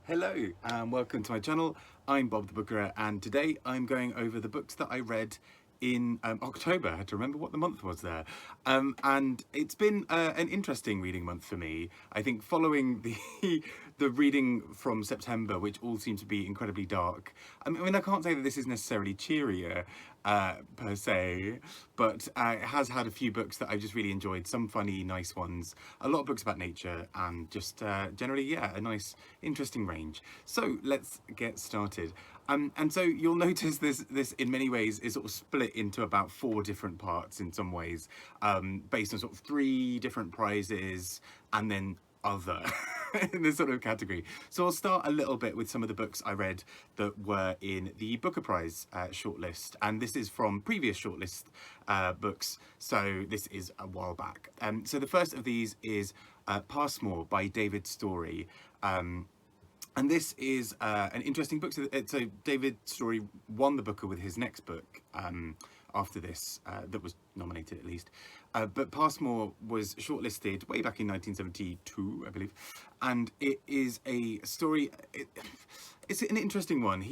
Hello and welcome to my channel. I'm Bob the Booker and today I'm going over the books that I read in October. I had to remember what the month was there. And it's been an interesting reading month for me. I think following the reading from September, which all seemed to be incredibly dark. I mean, I can't say that this is necessarily cheerier per se, but it has had a few books that I just really enjoyed. Some funny, nice ones. A lot of books about nature and just generally, yeah, a nice, interesting range. So let's get started. And so you'll notice this in many ways is sort of split into about 4 different parts in some ways, based on sort of 3 different prizes and then other in this sort of category. So I'll start a little bit with some of the books I read that were in the Booker Prize shortlist, and this is from previous shortlist books, so this is a while back. So the first of these is Passmore by David Storey. And this is an interesting book. So David Storey won the Booker with his next book after this, that was nominated at least. But Passmore was shortlisted way back in 1972, I believe. And it is a story, it's an interesting one.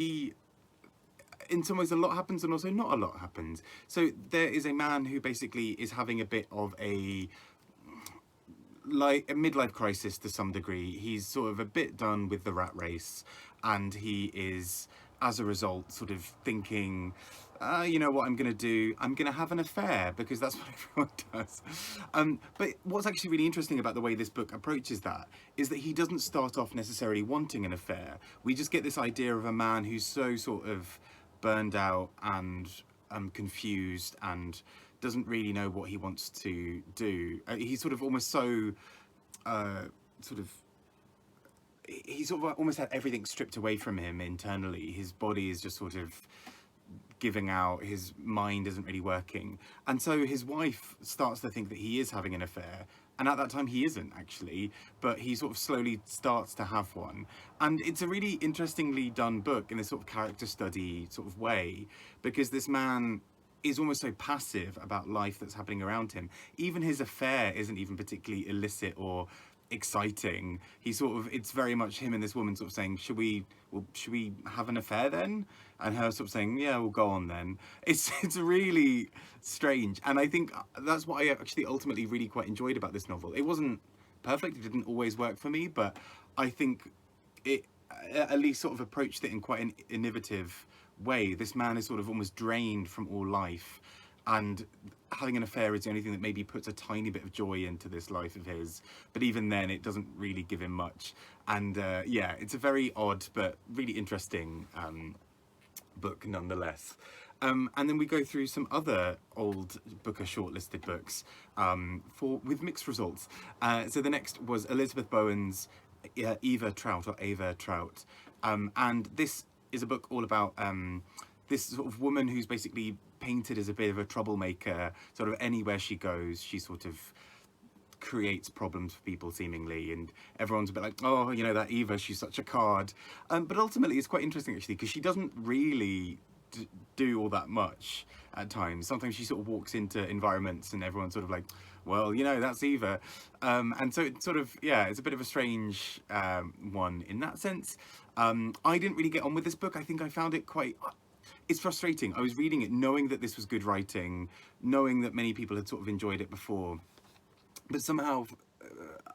In some ways a lot happens and also not a lot happens. So there is a man who basically is having a bit of a midlife crisis to some degree. He's sort of a bit done with the rat race, and he is, as a result, sort of thinking, you know what I'm going to do? I'm going to have an affair, because that's what everyone does. But what's actually really interesting about the way this book approaches that is that he doesn't start off necessarily wanting an affair. We just get this idea of a man who's so sort of burned out and confused and doesn't really know what he wants to do. He's sort of almost so he sort of almost had everything stripped away from him internally. His body is just sort of giving out, his mind isn't really working, and so his wife starts to think that he is having an affair, and at that time he isn't actually, but he sort of slowly starts to have one. And it's a really interestingly done book in this sort of character study sort of way, because this man is almost so passive about life that's happening around him. Even his affair isn't even particularly illicit or exciting. It's very much him and this woman sort of saying, should we have an affair then? And her sort of saying, yeah, we'll go on then. It's really strange, and I think that's what I actually ultimately really quite enjoyed about this novel. It wasn't perfect, it didn't always work for me, but I think it at least sort of approached it in quite an innovative way. This man is sort of almost drained from all life, and having an affair is the only thing that maybe puts a tiny bit of joy into this life of his, but even then it doesn't really give him much. And yeah, it's a very odd but really interesting book nonetheless. And then we go through some other old Booker shortlisted books with mixed results. So the next was Elizabeth Bowen's Eva Trout, and this is a book all about this sort of woman who's basically painted as a bit of a troublemaker. Sort of anywhere she goes, she sort of creates problems for people seemingly, and everyone's a bit like, oh, you know, that Eva, she's such a card. But ultimately it's quite interesting actually, because she doesn't really do all that much at times. Sometimes she sort of walks into environments and everyone's sort of like, well, you know, that's Eva. And so it's sort of, yeah, it's a bit of a strange one in that sense. I didn't really get on with this book. I think I found it quite, it's frustrating. I was reading it knowing that this was good writing, knowing that many people had sort of enjoyed it before, but somehow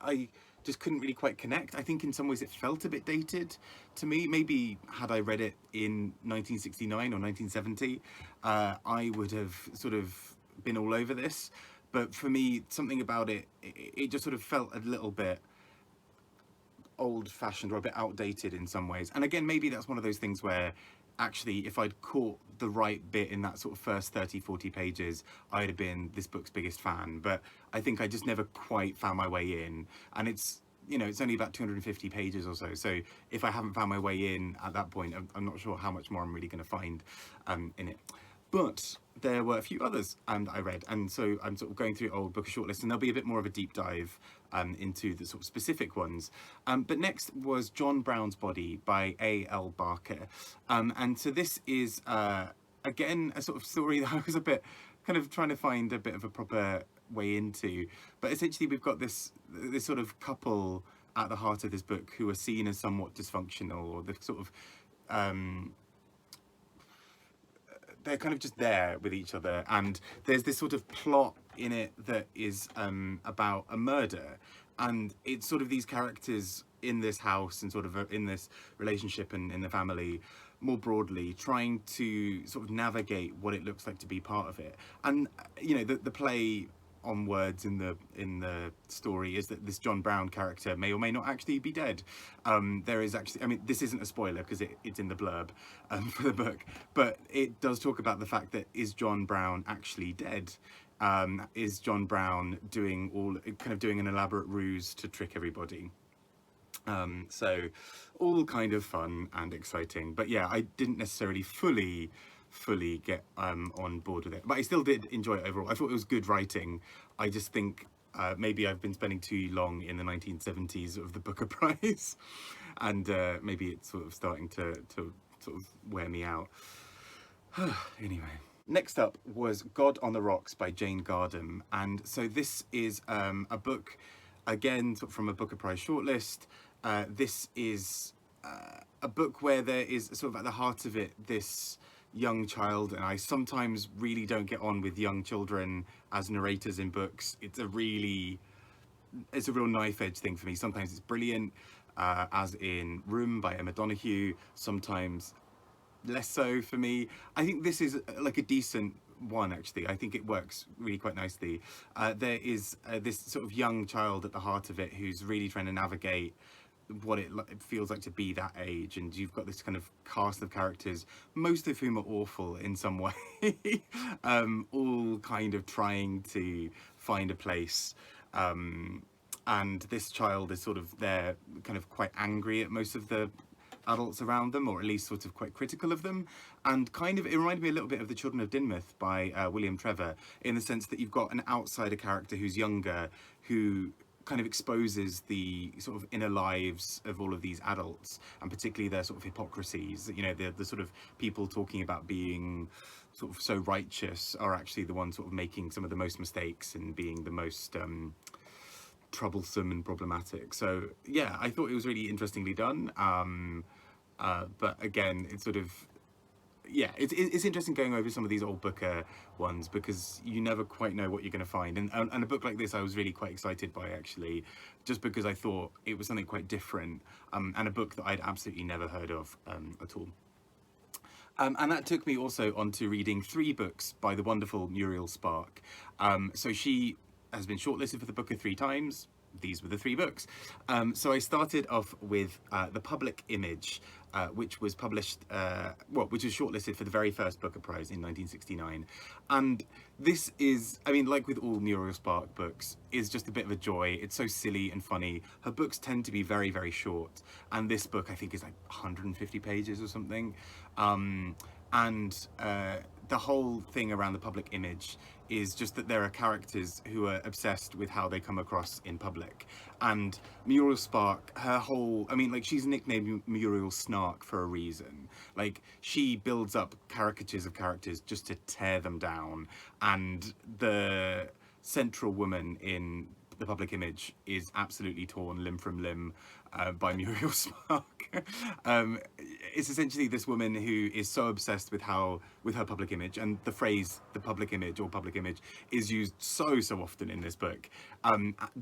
I just couldn't really quite connect. I think in some ways it felt a bit dated to me. Maybe had I read it in 1969 or 1970, I would have sort of been all over this. But for me, something about it just sort of felt a little bit old-fashioned or a bit outdated in some ways. And again, maybe that's one of those things where actually if I'd caught the right bit in that sort of first 30-40 pages, I'd have been this book's biggest fan. But I think I just never quite found my way in, and it's, you know, it's only about 250 pages or so if I haven't found my way in at that point, I'm not sure how much more I'm really going to find in it. But there were a few others I read, and so I'm sort of going through old Booker shortlist, and there'll be a bit more of a deep dive into the sort of specific ones. But next was John Brown's Body by A.L. Barker, and so this is again a sort of story that I was a bit kind of trying to find a bit of a proper way into. But essentially we've got this sort of couple at the heart of this book who are seen as somewhat dysfunctional, or the sort of they're kind of just there with each other, and there's this sort of plot in it that is about a murder, and it's sort of these characters in this house and sort of in this relationship and in the family more broadly trying to sort of navigate what it looks like to be part of it. And you know, the play on words in the story is that this John Brown character may or may not actually be dead. There is actually, I mean, this isn't a spoiler because it's in the blurb for the book, but it does talk about the fact that, is John Brown actually dead? Is John Brown doing an elaborate ruse to trick everybody? So all kind of fun and exciting, but yeah, I didn't necessarily fully get on board with it, but I still did enjoy it overall. I thought it was good writing. I just think maybe I've been spending too long in the 1970s of the Booker Prize, and maybe it's sort of starting to sort of wear me out. Anyway, next up was God on the Rocks by Jane Gardam, and so this is a book, again, from a Booker Prize shortlist. This is a book where there is sort of at the heart of it this young child, and I sometimes really don't get on with young children as narrators in books. It's a real knife edge thing for me. Sometimes it's brilliant, as in Room by Emma Donoghue, sometimes less so for me. I think this is like a decent one, actually. I think it works really quite nicely. There is this sort of young child at the heart of it who's really trying to navigate what it feels like to be that age, and you've got this kind of cast of characters, most of whom are awful in some way, all kind of trying to find a place, and this child is sort of there, kind of quite angry at most of the adults around them, or at least sort of quite critical of them, and kind of, it reminded me a little bit of The Children of Dinmouth by William Trevor, in the sense that you've got an outsider character who's younger, who kind of exposes the sort of inner lives of all of these adults, and particularly their sort of hypocrisies. You know, the sort of people talking about being sort of so righteous are actually the ones sort of making some of the most mistakes and being the most troublesome and problematic. So yeah, I thought it was really interestingly done, but again, it's sort of, yeah, it's interesting going over some of these old Booker ones, because you never quite know what you're going to find, and a book like this I was really quite excited by, actually, just because I thought it was something quite different, and a book that I'd absolutely never heard of at all. And that took me also on to reading 3 books by the wonderful Muriel Spark. So she has been shortlisted for the Booker 3 times. These were the 3 books. So I started off with The Public Image, which was published, which was shortlisted for the very first Booker Prize in 1969. And this is, I mean, like with all Muriel Spark books, is just a bit of a joy. It's so silly and funny. Her books tend to be very, very short. And this book, I think, is like 150 pages or something. The whole thing around The Public Image is just that there are characters who are obsessed with how they come across in public. And Muriel Spark, her whole, I mean, like, she's nicknamed Muriel Snark for a reason. Like, she builds up caricatures of characters just to tear them down. And the central woman in The Public Image is absolutely torn limb from limb by Muriel Spark. It's essentially this woman who is so obsessed with her public image, and the phrase "the public image" or "public image" is used so often in this book,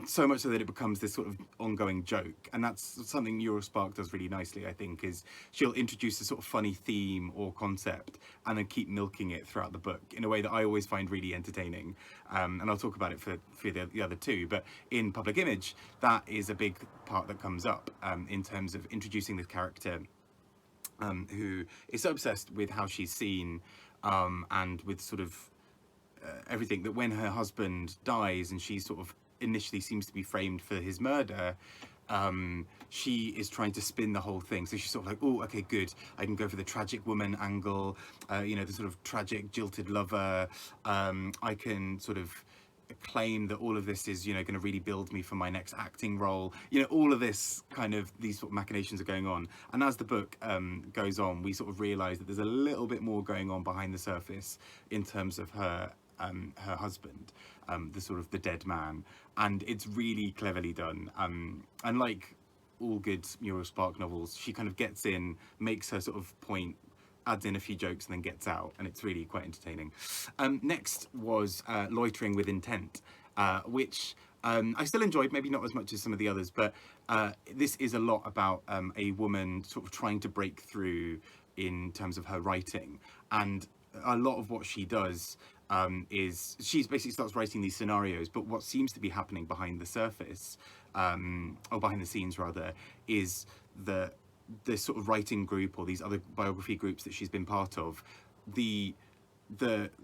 so much so that it becomes this sort of ongoing joke. And that's something Muriel Spark does really nicely, I think, is she'll introduce a sort of funny theme or concept and then keep milking it throughout the book in a way that I always find really entertaining. And I'll talk about it for the other 2, but in Public Image, that is a big part that comes up in terms of introducing this character who is so obsessed with how she's seen, and with sort of everything, that when her husband dies and she sort of initially seems to be framed for his murder, she is trying to spin the whole thing. So she's sort of like, oh, okay, good, I can go for the tragic woman angle, you know, the sort of tragic jilted lover. I can sort of claim that all of this is, you know, going to really build me for my next acting role. You know, all of this kind of, these sort of machinations are going on. And as the book goes on, we sort of realise that there's a little bit more going on behind the surface in terms of her husband, the sort of the dead man, and it's really cleverly done. And like all good Muriel Spark novels. She kind of gets in, makes her sort of point, adds in a few jokes, and then gets out, and it's really quite entertaining. Next was Loitering with Intent, which I still enjoyed, maybe not as much as some of the others, but this is a lot about a woman sort of trying to break through in terms of her writing, and a lot of what she does is she basically starts writing these scenarios, but what seems to be happening behind the surface, or behind the scenes rather, is this sort of writing group or these other biography groups that she's been part of, the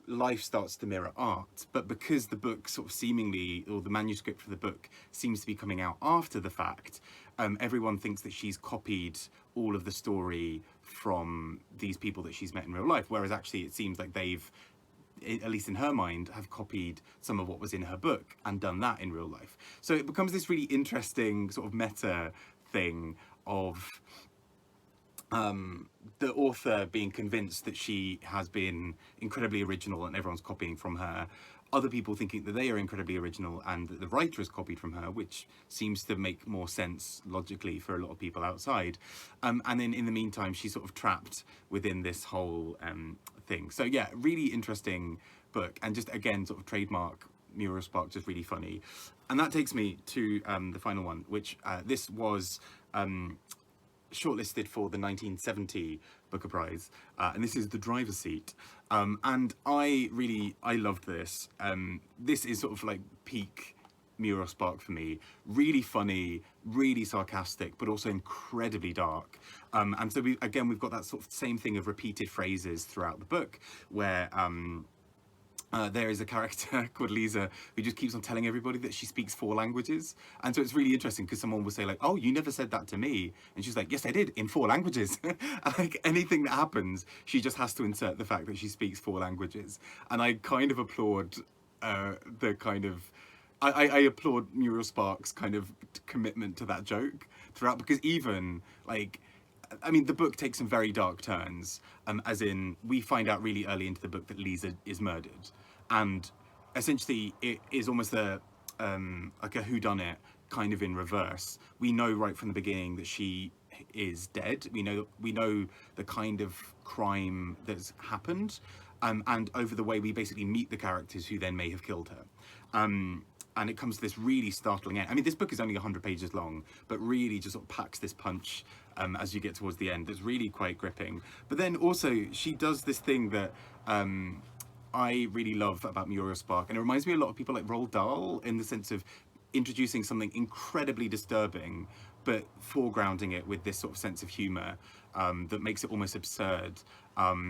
life starts to mirror art, but because the book sort of seemingly, or the manuscript for the book seems to be coming out after the fact, everyone thinks that she's copied all of the story from these people that she's met in real life, whereas actually it seems like they've, at least in her mind, have copied some of what was in her book and done that in real life. So it becomes this really interesting sort of meta thing of the author being convinced that she has been incredibly original and everyone's copying from her, other people thinking that they are incredibly original and that the writer has copied from her, which seems to make more sense logically for a lot of people outside, and then in the meantime she's sort of trapped within this whole thing. So yeah, really interesting book, and just again sort of trademark Muriel Spark, just really funny. And that takes me to the final one, which this was shortlisted for the 1970 Booker Prize, and this is The Driver's Seat, and I loved this. This is sort of like peak Muriel Spark for me. Really funny, really sarcastic, but also incredibly dark. And so we've got that sort of same thing of repeated phrases throughout the book, where there is a character called Lisa who just keeps on telling everybody that she speaks 4 languages. And so it's really interesting because someone will say like, oh, you never said that to me. And she's like, yes, I did, in 4 languages. Like anything that happens, she just has to insert the fact that she speaks 4 languages. And I kind of applaud the kind of, I applaud Muriel Spark's kind of commitment to that joke throughout, because even like, I mean, the book takes some very dark turns, as in we find out really early into the book that Lisa is murdered, and essentially it is almost a like a whodunit kind of in reverse. We know right from the beginning that she is dead. We know the kind of crime that's happened, and over the way we basically meet the characters who then may have killed her. And it comes to this really startling end. I mean, this book is only 100 pages long, but really just sort of packs this punch as you get towards the end. It's really quite gripping. But then also, she does this thing that I really love about Muriel Spark, and it reminds me a lot of people like Roald Dahl, in the sense of introducing something incredibly disturbing, but foregrounding it with this sort of sense of humour that makes it almost absurd.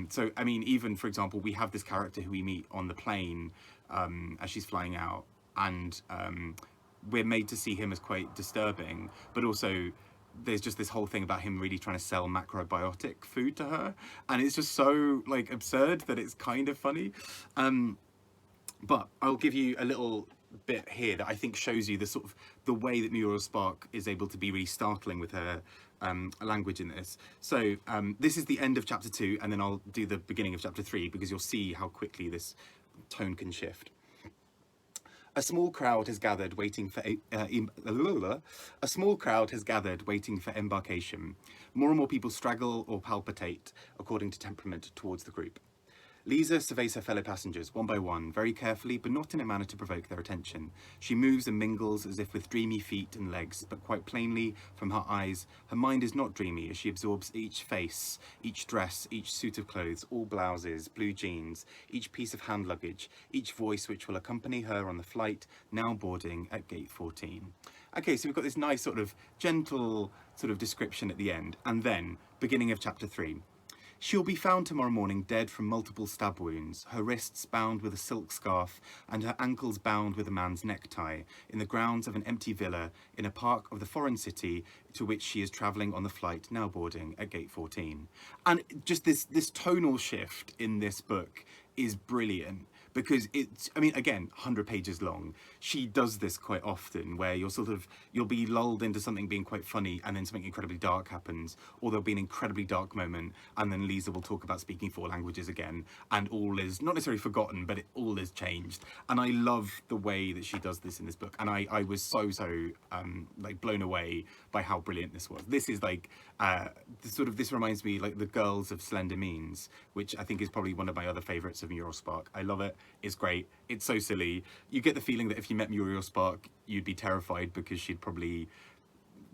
So, I mean, even, for example, we have this character who we meet on the plane as she's flying out, and we're made to see him as quite disturbing, but also there's just this whole thing about him really trying to sell macrobiotic food to her, and it's just so like absurd that it's kind of funny. But I'll give you a little bit here that I think shows you the sort of the way that Muriel Spark is able to be really startling with her language in this. So this is the end of chapter 2, and then I'll do the beginning of chapter 3, because you'll see how quickly this tone can shift. A small crowd has gathered waiting for embarkation. More and more people straggle or palpitate according to temperament towards the group. Lisa surveys her fellow passengers one by one, very carefully, but not in a manner to provoke their attention. She moves and mingles as if with dreamy feet and legs, but quite plainly, from her eyes, her mind is not dreamy as she absorbs each face, each dress, each suit of clothes, all blouses, blue jeans, each piece of hand luggage, each voice which will accompany her on the flight, now boarding at gate 14. Okay, so we've got this nice sort of gentle sort of description at the end, and then, beginning of chapter 3. She'll be found tomorrow morning dead from multiple stab wounds, her wrists bound with a silk scarf and her ankles bound with a man's necktie, in the grounds of an empty villa in a park of the foreign city to which she is travelling on the flight, now boarding at gate 14. And just this tonal shift in this book is brilliant, because it's, I mean, again, 100 pages long. She does this quite often, where you'll be lulled into something being quite funny, and then something incredibly dark happens, or there'll be an incredibly dark moment, and then Lisa will talk about speaking 4 languages again, and all is not necessarily forgotten, but all is changed. And I love the way that she does this in this book, and I was so like blown away by how brilliant this was. This is like this reminds me like The Girls of Slender Means, which I think is probably one of my other favorites of Muriel Spark. I love it. It's great. It's so silly. You get the feeling that if you met Muriel Spark, you'd be terrified, because she'd probably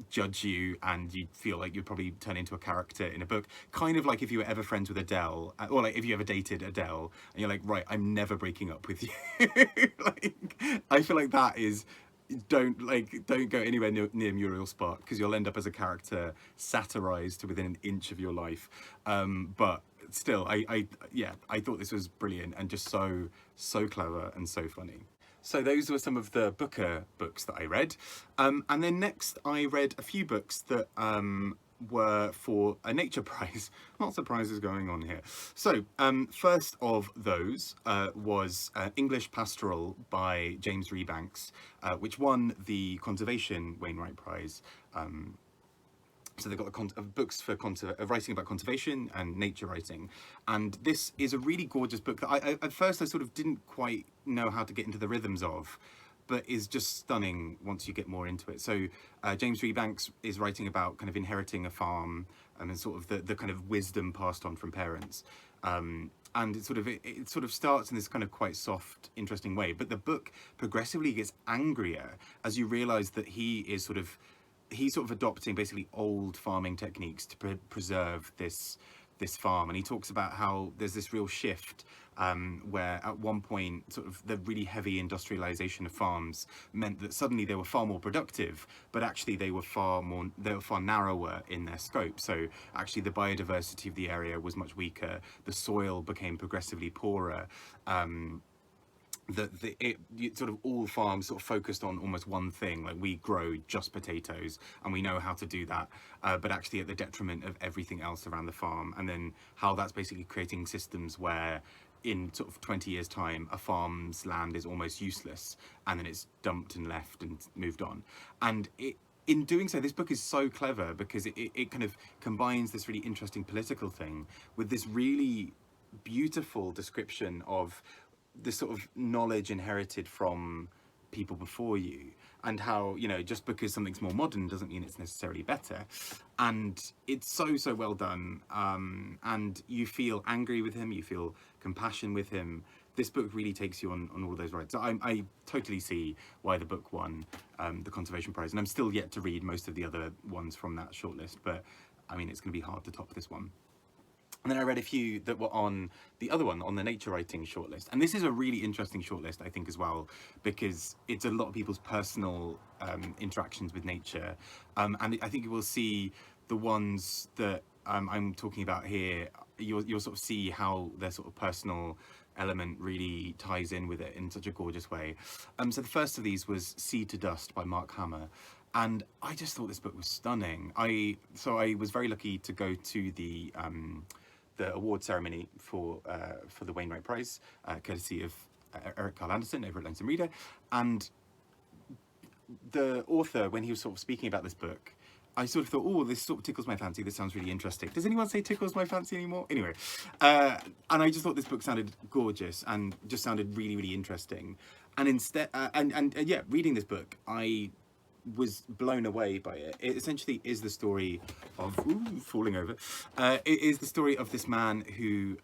judge you, and you'd feel like you'd probably turn into a character in a book. Kind of like if you were ever friends with Adele, or like if you ever dated Adele, and you're like, right, I'm never breaking up with you. Like, I feel like that is, don't go anywhere near Muriel Spark, because you'll end up as a character satirized to within an inch of your life. But still, I thought this was brilliant, and just so clever and so funny. So those were some of the Booker books that I read. And then next I read a few books that were for a nature prize. Lots of prizes going on here. So first of those was English Pastoral by James Rebanks, which won the Conservation Wainwright Prize. So they've got books for writing about conservation and nature writing. And this is a really gorgeous book that at first I sort of didn't quite know how to get into the rhythms of, but is just stunning once you get more into it. So James Rebanks is writing about kind of inheriting a farm, and sort of the kind of wisdom passed on from parents. And it sort of starts in this kind of quite soft, interesting way. But the book progressively gets angrier as you realise that he's sort of adopting basically old farming techniques to preserve this farm. And he talks about how there's this real shift where at one point sort of the really heavy industrialization of farms meant that suddenly they were far more productive, but actually they were far narrower in their scope. So actually the biodiversity of the area was much weaker, the soil became progressively poorer. Sort of all farms sort of focused on almost one thing, like we grow just potatoes and we know how to do that, but actually at the detriment of everything else around the farm. And then how that's basically creating systems where in sort of 20 years time a farm's land is almost useless, and then it's dumped and left and moved on. And in doing so, this book is so clever, because it kind of combines this really interesting political thing with this really beautiful description of this sort of knowledge inherited from people before you, and how, you know, just because something's more modern doesn't mean it's necessarily better. And it's so well done, and you feel angry with him, you feel compassion with him. This book really takes you on all those rides. So I totally see why the book won the Conservation Prize, and I'm still yet to read most of the other ones from that shortlist, but I mean, it's going to be hard to top this one. And then I read a few that were on the other one, on the nature writing shortlist. And this is a really interesting shortlist, I think, as well, because it's a lot of people's personal interactions with nature. And I think you will see the ones that I'm talking about here, you'll sort of see how their sort of personal element really ties in with it in such a gorgeous way. So the first of these was Seed to Dust by Marc Hammer. And I just thought this book was stunning. So I was very lucky to go to the award ceremony for the Wainwright Prize, courtesy of Eric Carl Anderson over at Lonesome Reader. And the author, when he was sort of speaking about this book, I sort of thought, oh, this sort of tickles my fancy. This sounds really interesting. Does anyone say tickles my fancy anymore? Anyway, and I just thought this book sounded gorgeous and just sounded really, really interesting. And instead, yeah, reading this book, I was blown away by it. It essentially is the story of falling over. It is the story of this man who,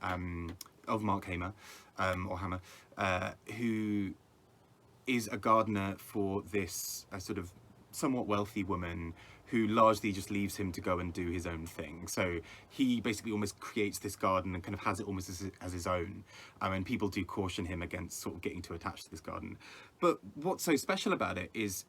of Marc Hammer, or Hammer, who is a gardener for this sort of somewhat wealthy woman who largely just leaves him to go and do his own thing. So he basically almost creates this garden and kind of has it almost as his own. And people do caution him against sort of getting too attached to this garden. But what's so special about it is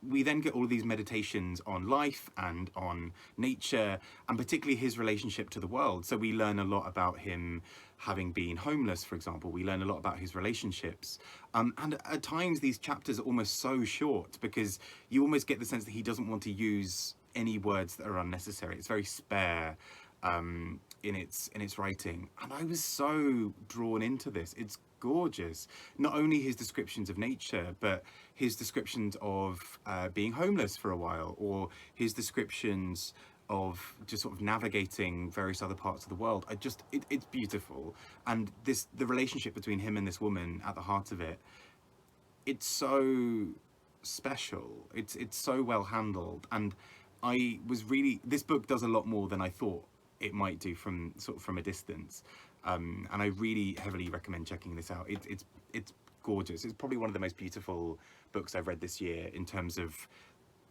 we then get all of these meditations on life and on nature, and particularly his relationship to the world. So we learn a lot about him having been homeless, for example. We learn a lot about his relationships. And at times these chapters are almost so short because you almost get the sense that he doesn't want to use any words that are unnecessary. It's very spare in its writing. And I was so drawn into this. It's gorgeous. Not only his descriptions of nature, but his descriptions of being homeless for a while, or his descriptions of just sort of navigating various other parts of the world. It's beautiful. And the relationship between him and this woman at the heart of it, it's so special. It's so well handled. And this book does a lot more than I thought it might do from a distance. And I really heavily recommend checking this out. It's gorgeous. It's probably one of the most beautiful books I've read this year in terms of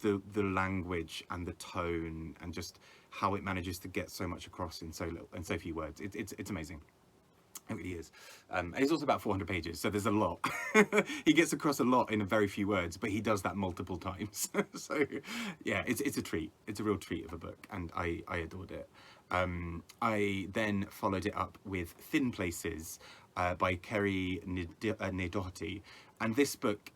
the language and the tone and just how it manages to get so much across in so few words. It's amazing. It really is. And it's also about 400 pages, so there's a lot. He gets across a lot in a very few words, but he does that multiple times. So yeah, it's a treat. It's a real treat of a book, and I adored it. I then followed it up with Thin Places by Kerri Dochartaigh, and this book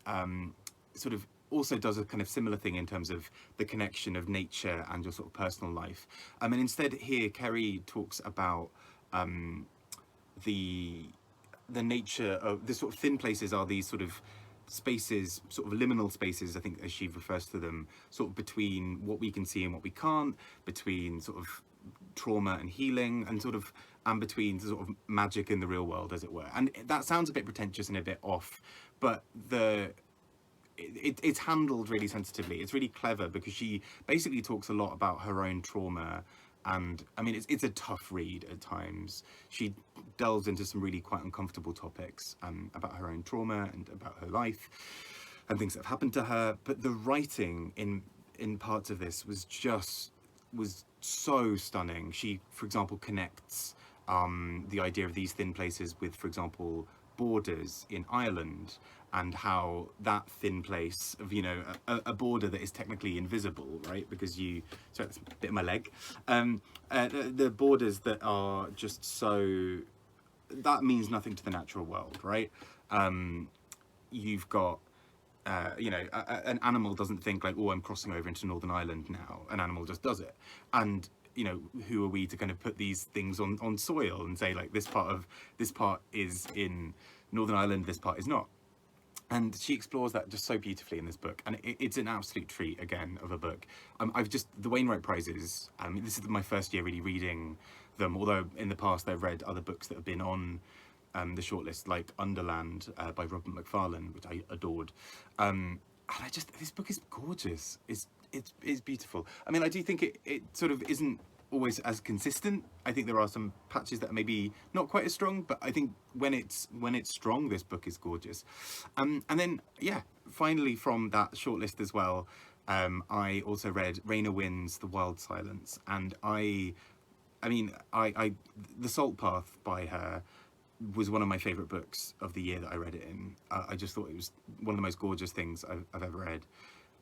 sort of also does a kind of similar thing in terms of the connection of nature and your sort of personal life. And instead here, Kerri talks about the nature of the sort of thin places are these sort of spaces, sort of liminal spaces, I think, as she refers to them, sort of between what we can see and what we can't, between sort of trauma and healing, and between sort of magic in the real world, as it were. And that sounds a bit pretentious and a bit off, but it's handled really sensitively. It's really clever because she basically talks a lot about her own trauma. And I mean, it's a tough read at times. She delves into some really quite uncomfortable topics about her own trauma and about her life and things that have happened to her. But the writing in parts of this was so stunning. She, for example, connects the idea of these thin places with, for example, borders in Ireland, and how that thin place of, you know, a border that is technically invisible, right? Because sorry, that's a bit of my leg. The borders that are just so, that means nothing to the natural world, right? You've got, you know, an animal doesn't think like, oh, I'm crossing over into Northern Ireland now. An animal just does it. And, you know, who are we to kind of put these things on soil and say like, this part is in Northern Ireland, this part is not. And she explores that just so beautifully in this book, and it's an absolute treat again of a book. The Wainwright Prizes. This is my first year really reading them, although in the past I've read other books that have been on the shortlist, like Underland by Robert Macfarlane, which I adored. And this book is gorgeous. It's beautiful. I mean, I do think it sort of isn't always as consistent. I think there are some patches that are maybe not quite as strong, but I think when it's strong, this book is gorgeous. And then, yeah, finally from that shortlist as well, I also read Raina Wynn's The Wild Silence, and I mean, The Salt Path by her was one of my favourite books of the year that I read it in. I just thought it was one of the most gorgeous things I've ever read.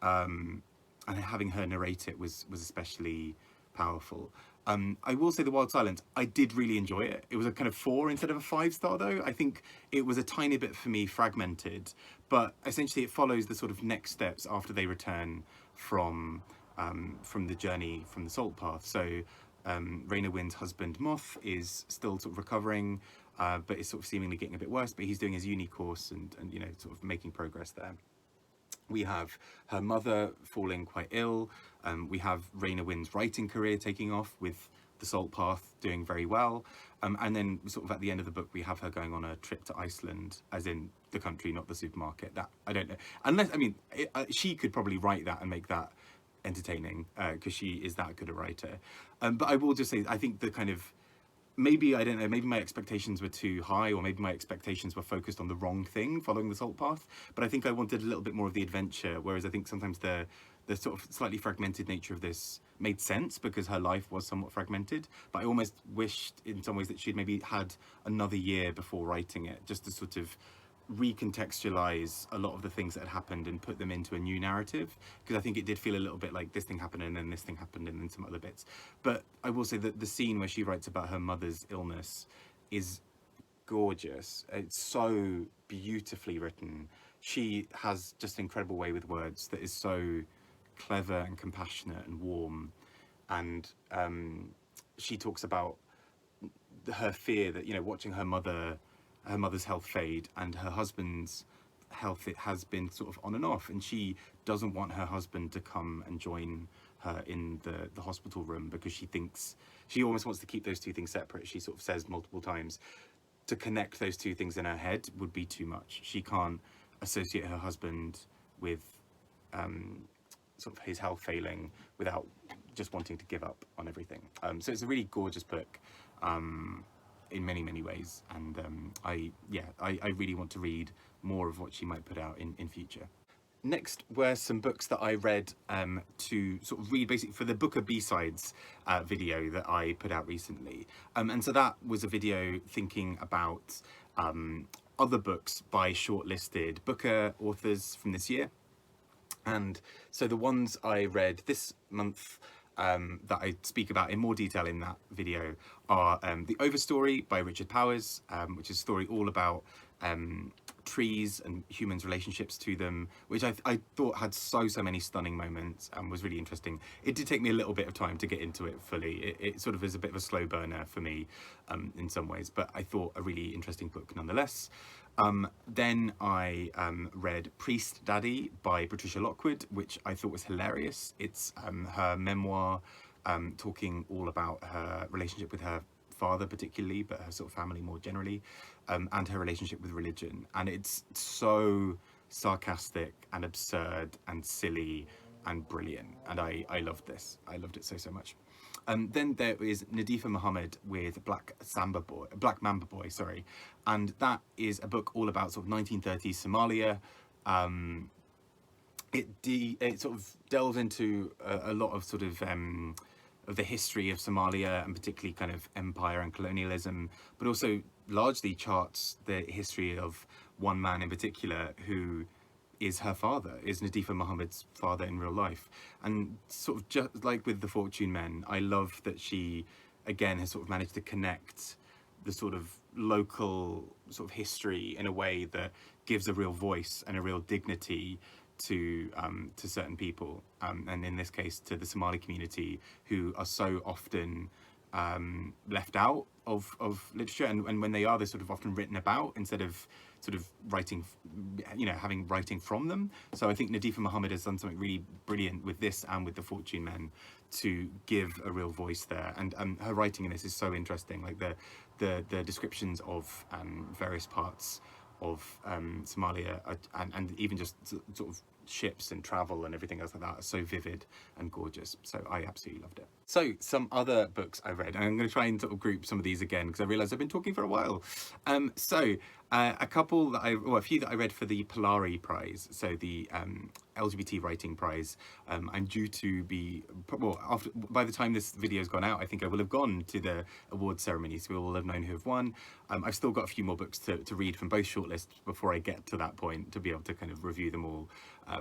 And having her narrate it was especially powerful. I will say The Wild Silence, I did really enjoy it. It was a kind of 4 instead of a 5-star though. I think it was a tiny bit for me fragmented, but essentially it follows the sort of next steps after they return from the journey from the Salt Path. So Raina Wynn's husband Moth is still sort of recovering, but is sort of seemingly getting a bit worse, but he's doing his uni course and you know, sort of making progress there. We have her mother falling quite ill. We have Raina Wynn's writing career taking off with The Salt Path doing very well. And then sort of at the end of the book, we have her going on a trip to Iceland, as in the country, not the supermarket. That, I don't know. Unless, I mean, she could probably write that and make that entertaining because she is that good a writer. But I will just say, I think the kind of, maybe, I don't know, maybe my expectations were too high, or maybe my expectations were focused on the wrong thing following the Salt Path. But I think I wanted a little bit more of the adventure, whereas I think sometimes the sort of slightly fragmented nature of this made sense because her life was somewhat fragmented. But I almost wished in some ways that she'd maybe had another year before writing it, just to sort of recontextualize a lot of the things that had happened and put them into a new narrative, because I think it did feel a little bit like this thing happened and then this thing happened and then some other bits. But I will say that the scene where she writes about her mother's illness is gorgeous. It's so beautifully written. She has just an incredible way with words that is so clever and compassionate and warm. And she talks about her fear that, you know, watching her mother her mother's health fade, and her husband's health, it has been sort of on and off, and she doesn't want her husband to come and join her in the hospital room, because she thinks she almost wants to keep those two things separate. She sort of says multiple times to connect those two things in her head would be too much. She can't associate her husband with sort of his health failing without just wanting to give up on everything. So it's a really gorgeous book in many ways, and I really want to read more of what she might put out in future. Next were some books that I read to sort of read basically for the Booker B-Sides video that I put out recently. And so that was a video thinking about other books by shortlisted Booker authors from this year. And so the ones I read this month that I speak about in more detail in that video are The Overstory by Richard Powers, which is a story all about trees and humans' relationships to them, which I thought had so many stunning moments and was really interesting. It did take me a little bit of time to get into it fully. It sort of is a bit of a slow burner for me in some ways, but I thought a really interesting book nonetheless. Then I read Priestdaddy by Patricia Lockwood, which I thought was hilarious. It's her memoir talking all about her relationship with her father particularly, but her sort of family more generally, and her relationship with religion. And it's so sarcastic and absurd and silly and brilliant, and I loved this. I loved it so much. Then there is Nadifa Muhammad with Black Mamba Boy, sorry, and that is a book all about sort of 1930s Somalia. It sort of delves into a lot of sort of the history of Somalia, and particularly kind of empire and colonialism, but also largely charts the history of one man in particular who is her father, is Nadifa Muhammad's father in real life. And sort of just like with The Fortune Men, I love that she again has sort of managed to connect the sort of local sort of history in a way that gives a real voice and a real dignity to certain people, and in this case to the Somali community, who are so often left out of literature, and when they are, they're sort of often written about instead of sort of writing, having writing from them. So I think Nadifa Muhammad has done something really brilliant with this and with The Fortune Men to give a real voice there, and her writing in this is so interesting, like the descriptions of various parts of Somalia, and even just sort of ships and travel and everything else like that are so vivid and gorgeous. So I absolutely loved it. So some other books I read, and I'm going to try and sort of group some of these again because I realise I've been talking for a while. A few that I read for the Polari Prize, so the LGBT Writing Prize. I'm due to be, by the time this video's gone out, I think I will have gone to the awards ceremony, so we will have known who have won. I've still got a few more books to read from both shortlists before I get to that point to be able to kind of review them all,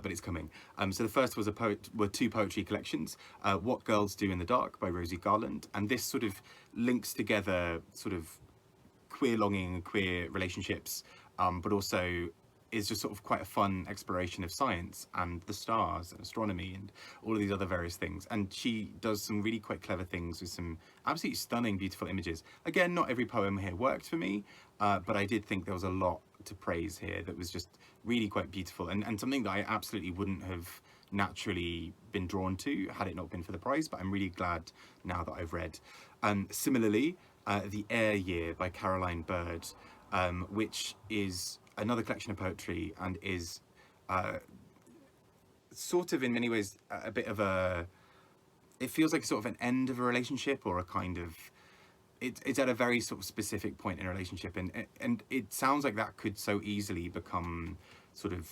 but it's coming. So the first were two poetry collections, What Girls Do in the Dark by Rosie Garland, and this sort of links together sort of queer longing and queer relationships, but also is just sort of quite a fun exploration of science and the stars and astronomy and all of these other various things. And she does some really quite clever things with some absolutely stunning, beautiful images. Again, not every poem here worked for me, but I did think there was a lot to praise here that was just really quite beautiful, and something that I absolutely wouldn't have naturally been drawn to had it not been for the prize, but I'm really glad now that I've read. Similarly, The Air Year by Caroline Bird, which is another collection of poetry and is sort of in many ways a bit of it feels like sort of an end of a relationship, or a kind of, it's at a very sort of specific point in a relationship, and it sounds like that could so easily become sort of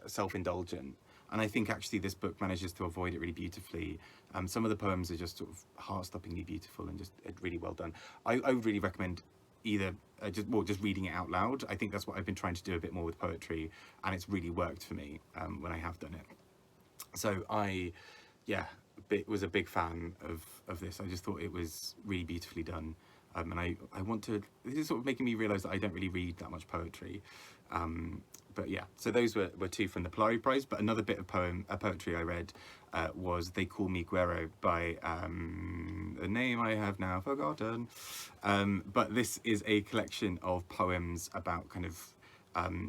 self-indulgent. And I think actually this book manages to avoid it really beautifully. Some of the poems are just sort of heart-stoppingly beautiful and just really well done. I would really recommend either just reading it out loud. I think that's what I've been trying to do a bit more with poetry, and it's really worked for me when I have done it. So I was a big fan of this. I just thought it was really beautifully done, and I want to, this is sort of making me realise that I don't really read that much poetry, But yeah, so those were two from the Polari Prize. But another bit of poetry I read was They Call Me Guero by a name I have now forgotten. But this is a collection of poems about kind of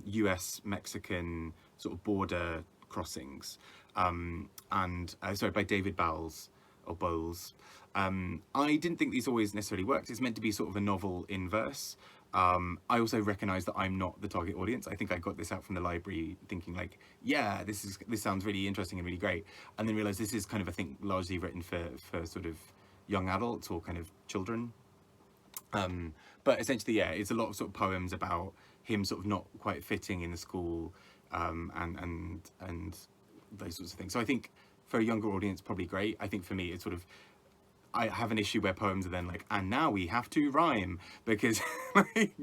US-Mexican sort of border crossings. And sorry, by David Bowles or Bowles. I didn't think these always necessarily worked. It's meant to be sort of a novel in verse. I also recognise that I'm not the target audience. I think I got this out from the library thinking like, yeah, this sounds really interesting and really great, and then realised this is kind of, I think, largely written for sort of young adults or kind of children. But essentially, yeah, it's a lot of sort of poems about him sort of not quite fitting in the school, and those sorts of things. So I think for a younger audience, probably great. I think for me, it's sort of, I have an issue where poems are then like, and now we have to rhyme, because like,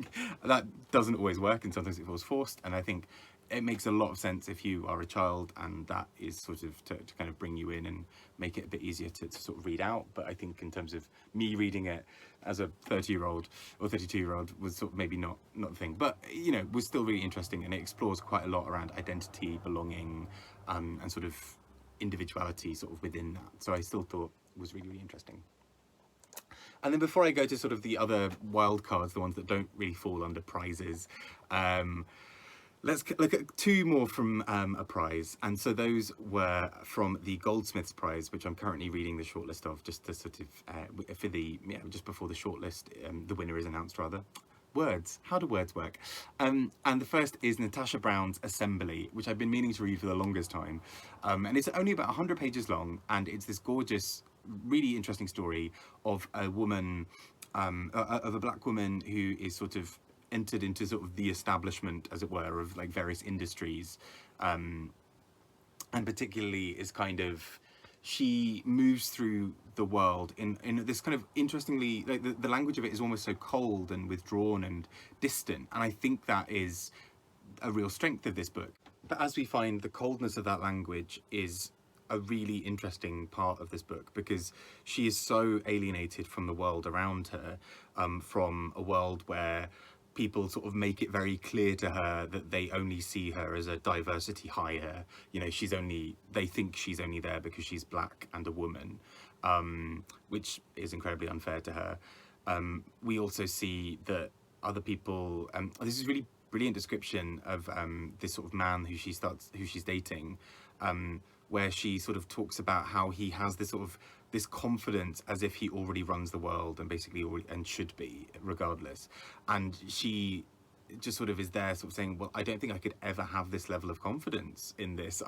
that doesn't always work, and sometimes it feels forced. And I think it makes a lot of sense if you are a child, and that is sort of to kind of bring you in and make it a bit easier to sort of read out. But I think in terms of me reading it as a 30-year-old or 32-year-old was sort of maybe not the thing, but you know, was still really interesting, and it explores quite a lot around identity, belonging, and sort of individuality sort of within that. So I still thought it was really, really interesting. And then before I go to sort of the other wild cards, the ones that don't really fall under prizes, let's look at two more from a prize. And so those were from the Goldsmiths Prize, which I'm currently reading the shortlist of, just to sort of for the just before the shortlist, the winner is announced rather. Words, how do words work? And the first is Natasha Brown's Assembly, which I've been meaning to read for the longest time, and it's only about 100 pages long, and it's this gorgeous, really interesting story of a woman, of a black woman who is sort of entered into sort of the establishment, as it were, of like various industries, and particularly is kind of, she moves through the world in this kind of interestingly, like the language of it is almost so cold and withdrawn and distant, and I think that is a real strength of this book. But as we find, the coldness of that language is a really interesting part of this book, because she is so alienated from the world around her, from a world where people sort of make it very clear to her that they only see her as a diversity hire. You know, they think she's only there because she's black and a woman, which is incredibly unfair to her. We also see that other people, this is really brilliant description of this sort of man who she's dating, where she sort of talks about how he has this confidence as if he already runs the world, and basically and should be regardless, and she just sort of is there sort of saying, well, I don't think I could ever have this level of confidence in this.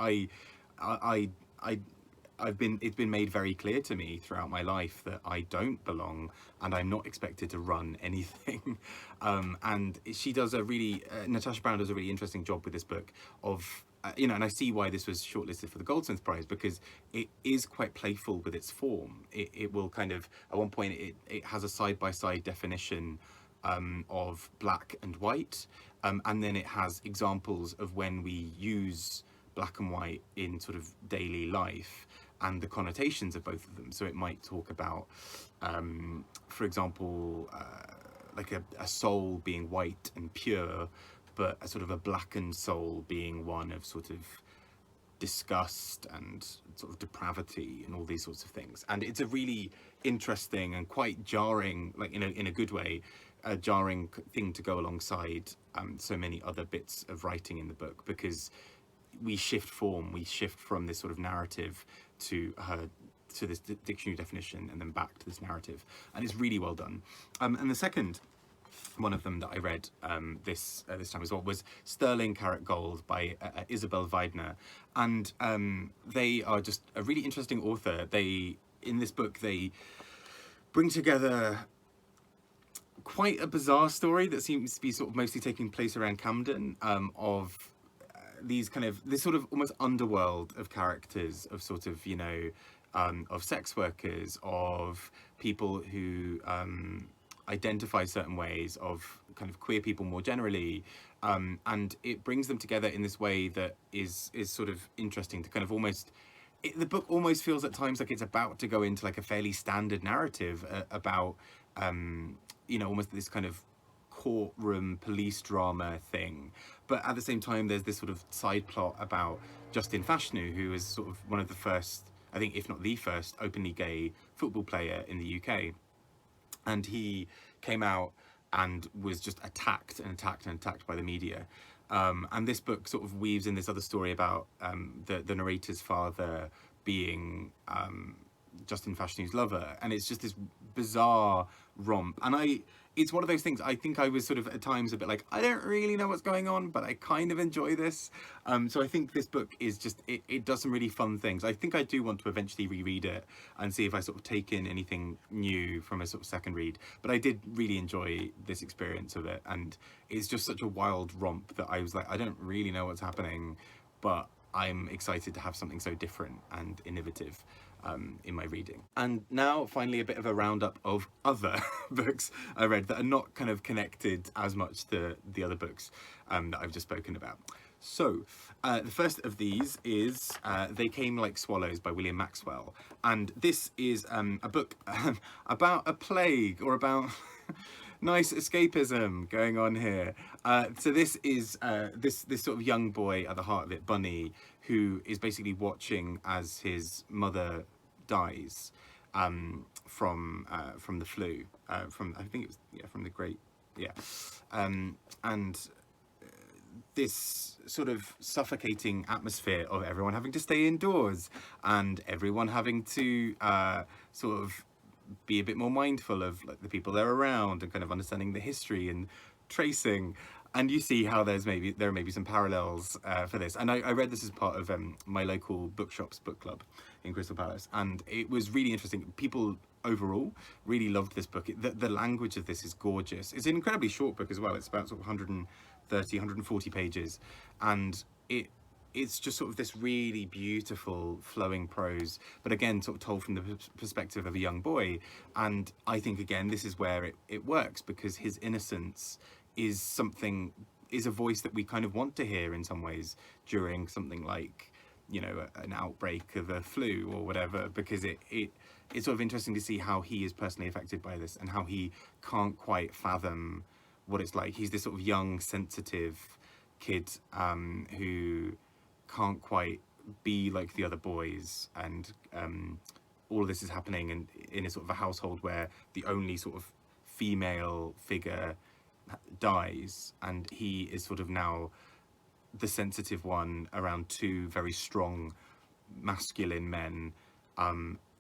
It's been made very clear to me throughout my life that I don't belong, and I'm not expected to run anything. And she does Natasha Brown does a really interesting job with this book of, and I see why this was shortlisted for the Goldsmiths Prize, because it is quite playful with its form. It will kind of, at one point, it has a side-by-side definition of black and white, and then it has examples of when we use black and white in sort of daily life, and the connotations of both of them. So it might talk about, for example, like a soul being white and pure, but a sort of a blackened soul being one of sort of disgust and sort of depravity and all these sorts of things. And it's a really interesting and quite jarring, like in a good way, a jarring thing to go alongside so many other bits of writing in the book, because we shift form, we shift from this sort of narrative to this dictionary definition, and then back to this narrative, and it's really well done. And the second one of them that I read this time as well was Sterling Carat Gold by Isabel Weidner, and they are just a really interesting author. In this book they bring together quite a bizarre story that seems to be sort of mostly taking place around Camden, of this sort of almost underworld of characters, of sort of, of sex workers, of people who identify certain ways, of kind of queer people more generally, and it brings them together in this way that is sort of interesting to kind of almost, the book almost feels at times like it's about to go into like a fairly standard narrative about almost this kind of courtroom police drama thing, but at the same time there's this sort of side plot about Justin Fashanu, who is sort of one of the first, I think, if not the first, openly gay football player in the UK. And he came out and was just attacked and attacked and attacked by the media. And this book sort of weaves in this other story about the narrator's father being Justin Fashanu's lover, and it's just this bizarre romp. And it's one of those things, I think I was sort of at times a bit like, I don't really know what's going on, but I kind of enjoy this. So I think this book is just, it does some really fun things. I think I do want to eventually reread it and see if I sort of take in anything new from a sort of second read. But I did really enjoy this experience of it, and it's just such a wild romp that I was like, I don't really know what's happening, but I'm excited to have something so different and innovative in my reading. And now finally a bit of a roundup of other books I read that are not kind of connected as much to the other books that I've just spoken about. So the first of these is They Came Like Swallows by William Maxwell, and this is a book about a plague, or about nice escapism going on here. So this is this sort of young boy, at the heart of it, Bunny, who is basically watching as his mother dies from the flu, from, I think it was, yeah, from the great, yeah, and this sort of suffocating atmosphere of everyone having to stay indoors and everyone having to sort of be a bit more mindful of like the people they're around and kind of understanding the history and tracing. And you see how there are maybe some parallels for this. And I read this as part of my local bookshop's book club in Crystal Palace, and it was really interesting. People overall really loved this book. The language of this is gorgeous. It's an incredibly short book as well. It's about sort of 130, 140 pages, and it's just sort of this really beautiful flowing prose, but again sort of told from the perspective of a young boy. And I think again this is where it works, because his innocence is a voice that we kind of want to hear in some ways during something like, you know, an outbreak of a flu or whatever, because it's sort of interesting to see how he is personally affected by this and how he can't quite fathom what it's like. He's this sort of young, sensitive kid who can't quite be like the other boys, and all of this is happening in a sort of a household where the only sort of female figure dies, and he is sort of now the sensitive one around two very strong masculine men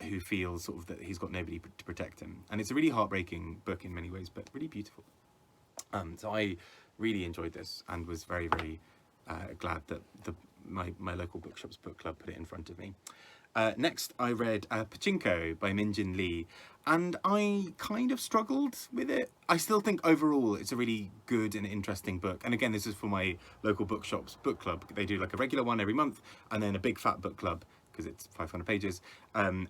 who feels sort of that he's got nobody to protect him. And it's a really heartbreaking book in many ways, but really beautiful. So I really enjoyed this and was very, very glad that my local bookshop's book club put it in front of me. Next, I read Pachinko by Jin Lee, and I kind of struggled with it. I still think overall it's a really good and interesting book. And again, this is for my local bookshop's book club. They do like a regular one every month, and then a big fat book club, because it's 500 pages,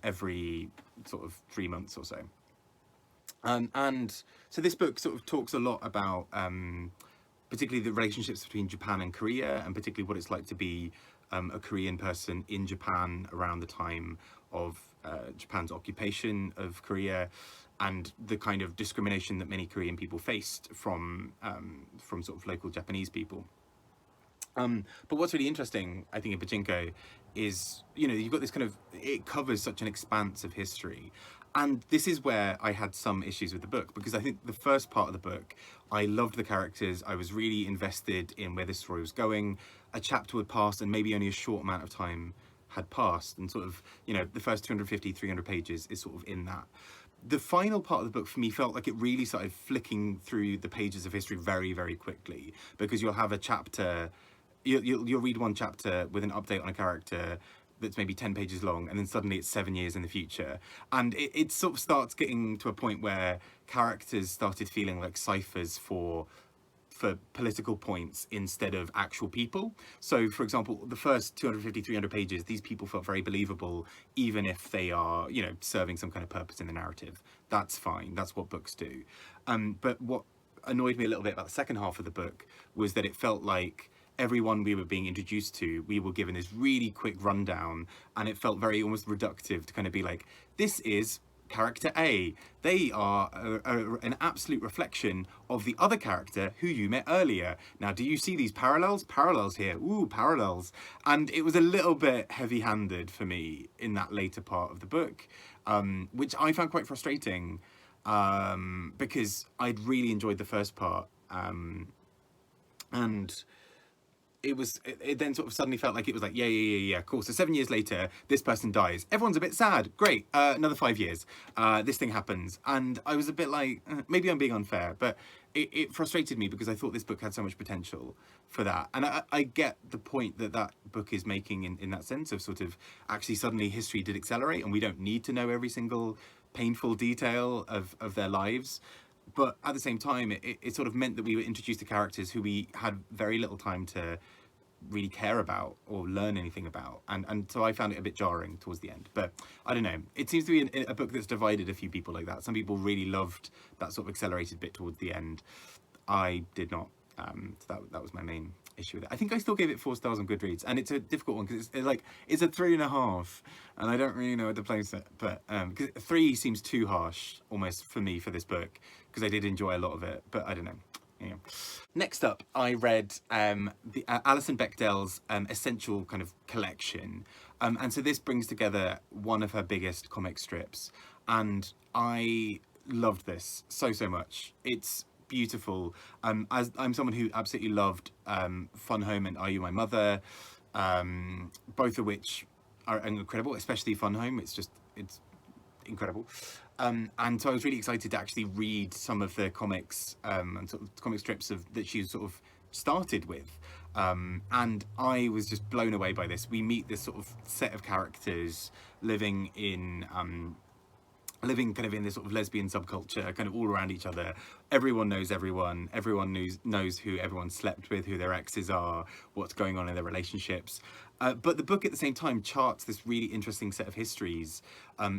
every sort of 3 months or so. And so this book sort of talks a lot about particularly the relationships between Japan and Korea, and particularly what it's like to be a Korean person in Japan around the time of Japan's occupation of Korea, and the kind of discrimination that many Korean people faced from sort of local Japanese people. But what's really interesting, I think, in Pachinko is, you know, you've got this kind of, it covers such an expanse of history. And this is where I had some issues with the book, because I think the first part of the book, I loved the characters. I was really invested in where this story was going. A chapter would pass and maybe only a short amount of time had passed. And sort of, you know, the first 250, 300 pages is sort of in that. The final part of the book for me felt like it really started flicking through the pages of history very, very quickly, because you'll have a chapter, you'll read one chapter with an update on a character that's maybe 10 pages long, and then suddenly it's 7 years in the future. And it sort of starts getting to a point where characters started feeling like ciphers for political points instead of actual people. So for example, the first 250, 300 pages, these people felt very believable, even if they are, you know, serving some kind of purpose in the narrative. That's fine, that's what books do. But what annoyed me a little bit about the second half of the book was that it felt like everyone we were being introduced to, we were given this really quick rundown, and it felt very almost reductive to kind of be like, this is character A. They are an absolute reflection of the other character who you met earlier. Now, do you see these parallels? Parallels here. Ooh, parallels. And it was a little bit heavy-handed for me in that later part of the book, which I found quite frustrating, because I'd really enjoyed the first part. And it then sort of suddenly felt like it was like, yeah, cool. So 7 years later, this person dies. Everyone's a bit sad. Great. Another 5 years. This thing happens. And I was a bit like, maybe I'm being unfair, but it frustrated me because I thought this book had so much potential for that. And I get the point that that book is making in that sense of sort of actually suddenly history did accelerate and we don't need to know every single painful detail of their lives. But at the same time, it sort of meant that we were introduced to characters who we had very little time to really care about or learn anything about. And so I found it a bit jarring towards the end. But I don't know. It seems to be a book that's divided a few people like that. Some people really loved that sort of accelerated bit towards the end. I did not. So that was my main issue with it. I think I still gave it 4 stars on Goodreads, and it's a difficult one because it's a 3.5, and I don't really know where to place it. But because 3 seems too harsh almost for me for this book, because I did enjoy a lot of it, but I don't know. Yeah. Next up, I read the Alison Bechdel's Essential kind of collection, and so this brings together one of her biggest comic strips, and I loved this so much. It's beautiful. As I'm someone who absolutely loved Fun Home and Are You My Mother, both of which are incredible, especially Fun Home. It's incredible. And so I was really excited to actually read some of the comics and sort of comic strips that she sort of started with. And I was just blown away by this. We meet this sort of set of characters living kind of in this sort of lesbian subculture, kind of all around each other. Everyone knows everyone. Everyone knows who everyone slept with, who their exes are, what's going on in their relationships. But the book at the same time charts this really interesting set of histories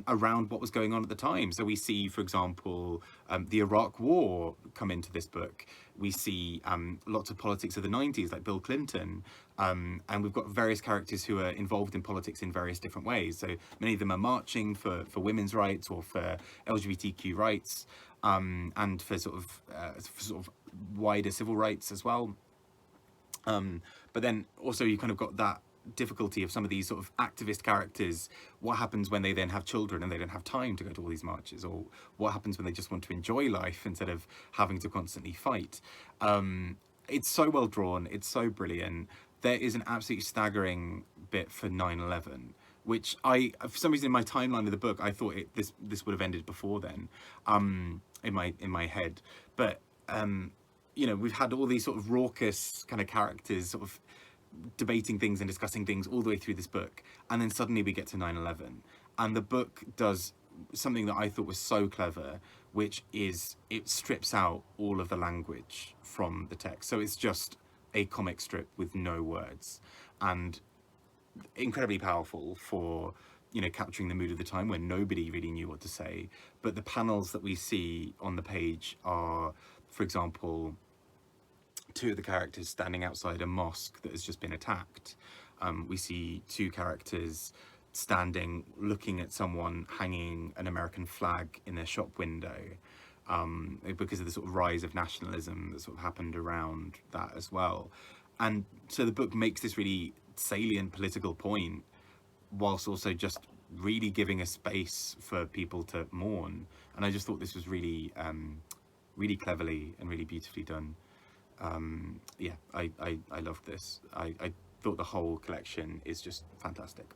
around what was going on at the time. So we see, for example, the Iraq War come into this book. We see lots of politics of the 90s, like Bill Clinton. And we've got various characters who are involved in politics in various different ways. So many of them are marching for women's rights or for LGBTQ rights, and for sort of wider civil rights as well. But then also you kind of got that difficulty of some of these sort of activist characters. What happens when they then have children and they don't have time to go to all these marches, or what happens when they just want to enjoy life instead of having to constantly fight? It's so well drawn. It's so brilliant. There is an absolutely staggering bit for 9/11, which for some reason in my timeline of the book, I thought this would have ended before then, in my head. But you know, we've had all these sort of raucous kind of characters sort of debating things and discussing things all the way through this book, and then suddenly we get to 9/11, and the book does something that I thought was so clever, which is it strips out all of the language from the text. So it's just a comic strip with no words, and incredibly powerful for, you know, capturing the mood of the time when nobody really knew what to say. But the panels that we see on the page are, for example, 2 of the characters standing outside a mosque that has just been attacked. We see 2 characters standing looking at someone hanging an American flag in their shop window, because of the sort of rise of nationalism that sort of happened around that as well. And so the book makes this really salient political point whilst also just really giving a space for people to mourn. And I just thought this was really really cleverly and really beautifully done. Yeah, I loved this. I thought the whole collection is just fantastic.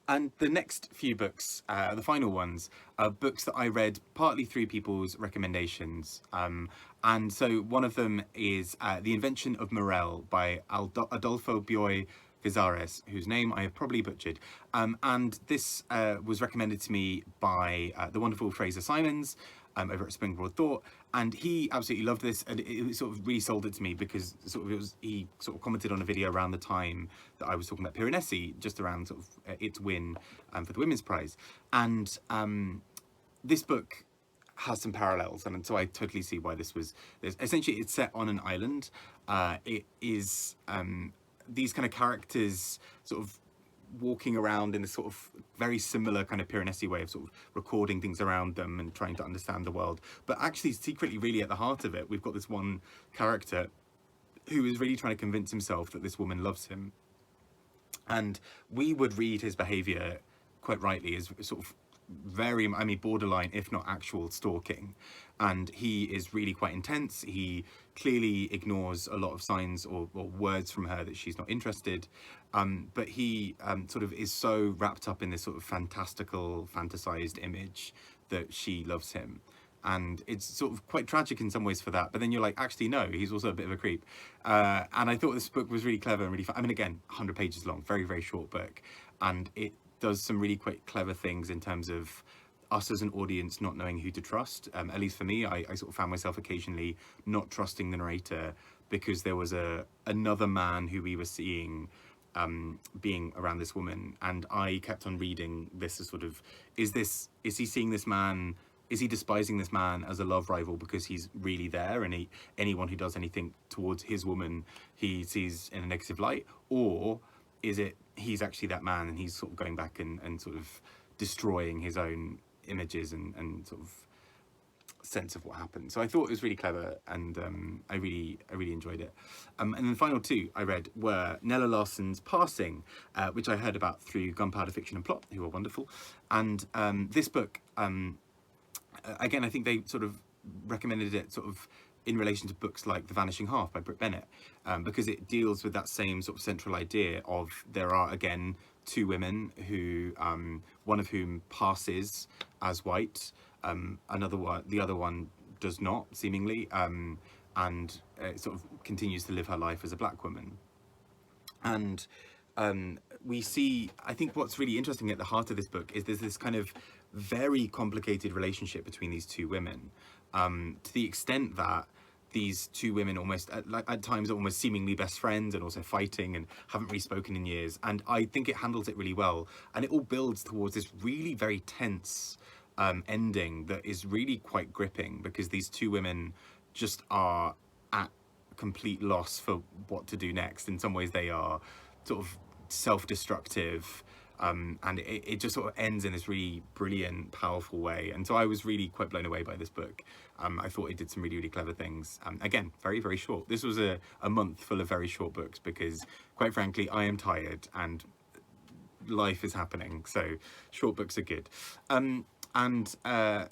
And the next few books, the final ones, are books that I read partly through people's recommendations. And so one of them is The Invention of Morel by Adolfo Bioy Casares, whose name I have probably butchered. And this was recommended to me by the wonderful Fraser Simons over at Springboard Thought, and he absolutely loved this, and it sort of really sold it to me because he sort of commented on a video around the time that I was talking about Piranesi, just around sort of its win for the Women's Prize. And this book has some parallels, and so I totally see why this was. Essentially, it's set on an island. It is these kind of characters sort of walking around in this sort of very similar kind of Piranesi way of sort of recording things around them and trying to understand the world. But actually, secretly, really at the heart of it, we've got this one character who is really trying to convince himself that this woman loves him. And we would read his behaviour quite rightly as sort of very, I mean, borderline, if not actual stalking. And he is really quite intense. He clearly ignores a lot of signs or words from her that she's not interested. But he sort of is so wrapped up in this sort of fantastical, fantasized image that she loves him. And it's sort of quite tragic in some ways for that. But then you're like, actually, no, he's also a bit of a creep. And I thought this book was really clever and really fun. I mean, again, 100 pages long, very, very short book. And it does some really quite clever things in terms of us as an audience not knowing who to trust. At least for me, I sort of found myself occasionally not trusting the narrator because there was another man who we were seeing being around this woman. And I kept on reading this as sort of, is he seeing this man, is he despising this man as a love rival because he's really there and anyone who does anything towards his woman he sees in a negative light? Or is it he's actually that man and he's sort of going back and sort of destroying his own images and sort of sense of what happened? So I thought it was really clever, and I really enjoyed it. And then the final two I read were Nella Larsen's Passing, which I heard about through Gunpowder Fiction and Plot, who are wonderful. And this book, again, I think they sort of recommended it sort of in relation to books like The Vanishing Half by Britt Bennett, because it deals with that same sort of central idea of there are, again, two women who, one of whom passes as white, the other one does not, seemingly, and sort of continues to live her life as a black woman. And we see, I think what's really interesting at the heart of this book is there's this kind of very complicated relationship between these two women, to the extent that these two women almost at times are almost seemingly best friends and also fighting and haven't really spoken in years. And I think it handles it really well, and it all builds towards this really very tense ending that is really quite gripping, because these two women just are at complete loss for what to do next. In some ways they are sort of self-destructive, and it just sort of ends in this really brilliant, powerful way. And so I was really quite blown away by this book. I thought it did some really clever things. Again, very, very short. This was a month full of very short books because, quite frankly, I am tired and life is happening. So short books are good. And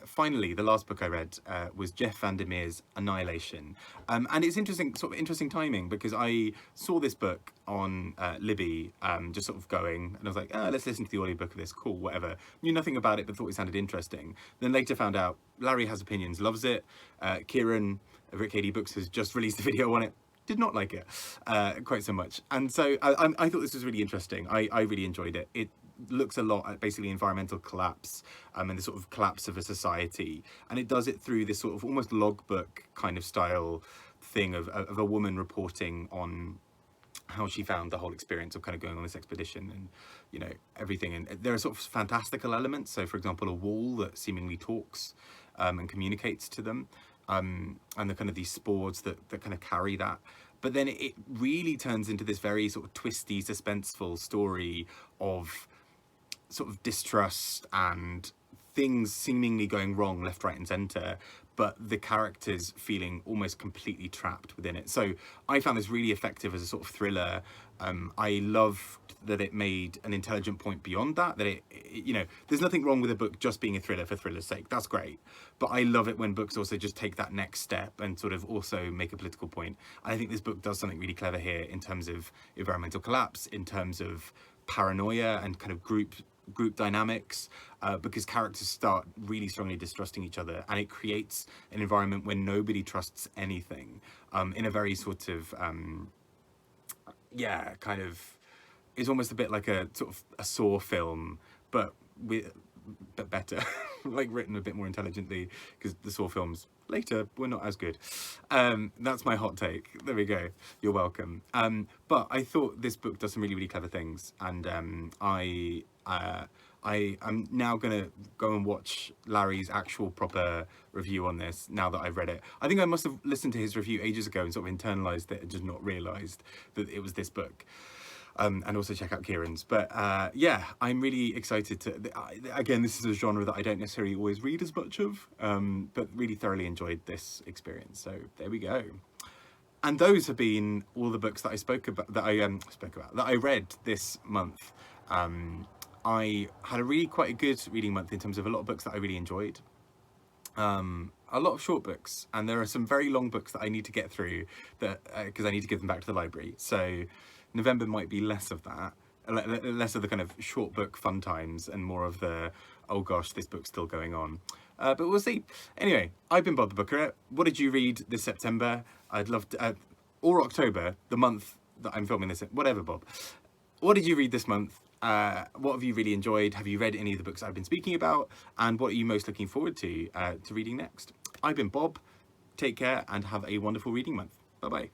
finally, the last book I read was Jeff Vandermeer's Annihilation. And it's interesting timing, because I saw this book on Libby, just sort of going, and I was like, let's listen to the audiobook of this, cool, whatever. Knew nothing about it, but thought it sounded interesting. Then later found out Larry Has Opinions loves it. Kieran of Rick KD Books has just released a video on it. Did not like it quite so much. And so I thought this was really interesting. I really enjoyed it. It looks a lot at basically environmental collapse and the sort of collapse of a society, and it does it through this sort of almost logbook kind of style thing of a woman reporting on how she found the whole experience of kind of going on this expedition and, you know, everything. And there are sort of fantastical elements, so for example a wall that seemingly talks and communicates to them, and the kind of these spores that kind of carry that. But then it really turns into this very sort of twisty, suspenseful story of sort of distrust and things seemingly going wrong left, right and centre, but the characters feeling almost completely trapped within it. So I found this really effective as a sort of thriller. I loved that it made an intelligent point beyond that, you know, there's nothing wrong with a book just being a thriller for thriller's sake. That's great. But I love it when books also just take that next step and sort of also make a political point. And I think this book does something really clever here in terms of environmental collapse, in terms of paranoia and kind of group dynamics, because characters start really strongly distrusting each other, and it creates an environment where nobody trusts anything, in a very sort of kind of, it's almost a bit like a sort of a Saw film, but better, like written a bit more intelligently, because the Saw films later were not as good. That's my hot take. There we go. You're welcome. But I thought this book does some really clever things, and I'm now gonna go and watch Larry's actual proper review on this now that I've read it. I think I must have listened to his review ages ago and sort of internalized it and just not realized that it was this book. And also check out Kieran's. But yeah, I'm really excited to, again, this is a genre that I don't necessarily always read as much of, but really thoroughly enjoyed this experience. So there we go. And those have been all the books that I that I read this month. I had a really quite a good reading month in terms of a lot of books that I really enjoyed. A lot of short books, and there are some very long books that I need to get through that because I need to give them back to the library. So November might be less of that, less of the kind of short book fun times and more of the, oh gosh, this book's still going on. But we'll see. Anyway, I've been Bob the Booker. What did you read this September? I'd love to, or October, the month that I'm filming this in, whatever, Bob. What did you read this month? What have you really enjoyed? Have you read any of the books I've been speaking about? And what are you most looking forward to reading next? I've been Bob. Take care and have a wonderful reading month. Bye-bye.